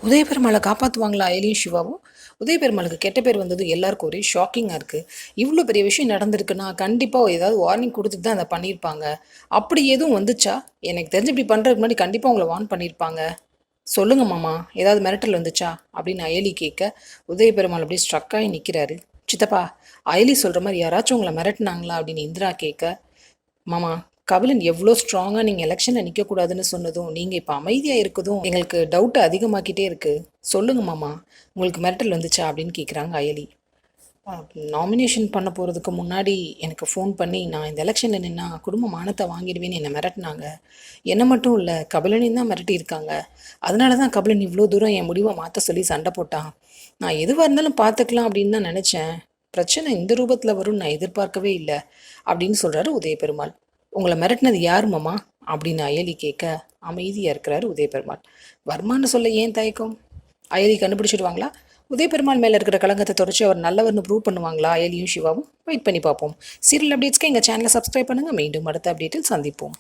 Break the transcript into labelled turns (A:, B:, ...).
A: உதயபெருமாளை காப்பாற்றுவாங்களா அயலியும் சிவாவும்? உதயபெருமாளுக்கு கெட்ட பேர் வந்தது எல்லாருக்கும் ஒரே ஷாக்கிங்காக இருக்குது. இவ்வளோ பெரிய விஷயம் நடந்திருக்குன்னா கண்டிப்பாக ஏதாவது வார்னிங் கொடுத்துட்டு தான் அதை பண்ணியிருப்பாங்க. அப்படி எதுவும் வந்துச்சா? எனக்கு தெரிஞ்சு இப்படி பண்ணுறதுக்கு முன்னாடி கண்டிப்பாக உங்களை வார்ன் பண்ணியிருப்பாங்க. சொல்லுங்க மாமா, ஏதாவது மிரட்டல் வந்துச்சா அப்படின்னு அயலி கேட்க, உதயபெருமாள் அப்படியே ஸ்ட்ரக்காகி நிற்கிறாரு. சித்தப்பா, அயலி சொல்கிற மாதிரி யாராச்சும் உங்களை மிரட்டினாங்களா அப்படின்னு இந்திரா கேட்க, மாமா, கபிலன் எவ்வளோ ஸ்ட்ராங்காக நீங்கள் எலெக்ஷனில் நிற்கக்கூடாதுன்னு சொன்னதும் நீங்கள் இப்போ அமைதியாக இருக்கதும் எங்களுக்கு டவுட்டு அதிகமாக்கிட்டே இருக்குது. சொல்லுங்க மாமா, உங்களுக்கு மிரட்டல் வந்துச்சா அப்படின்னு கேட்குறாங்க அயலி. நாமினேஷன் பண்ண போகிறதுக்கு முன்னாடி எனக்கு ஃபோன் பண்ணி நான் இந்த எலெக்ஷனில் நின்னா குடும்ப மானத்தை வாங்கிடுவேன்னு என்னை மிரட்டினாங்க. என்னை மட்டும் இல்லை, கபிலனையும் தான் மிரட்டியிருக்காங்க. அதனால தான் கபிலன் இவ்வளோ தூரம் என் முடிவை மாற்ற சொல்லி சண்டை போட்டான். நான் எதுவாக இருந்தாலும் பார்த்துக்கலாம் அப்படின்னு தான் நினச்சேன். பிரச்சனை இந்த ரூபத்தில் வரும்னு நான் எதிர்பார்க்கவே இல்லை அப்படின்னு சொல்கிறாரு உதயபெருமாள். உங்களை மிரட்டினது யார் மாமா அப்படின்னு அயலி கேட்க, அமைதியாக இருக்கிறாரு உதயபெருமாள். வர்மான்னு சொல்ல ஏன் தயக்கம்? அயலி கண்டுபிடிச்சிடுவாங்களா? உதயபெருமாள் மேலே இருக்கிற கலங்கத்தை தொடர்ச்சி அவர் நல்லவர்னு ப்ரூவ் பண்ணுவாங்களா அயலியும் சிவாவும்? வெயிட் பண்ணி பார்ப்போம். சீரியல் அப்டேட்ஸ்க்கு எங்கள் சேனலை சப்ஸ்கிரைப் பண்ணுங்கள். மீண்டும் அடுத்த அப்டேட்டில் சந்திப்போம்.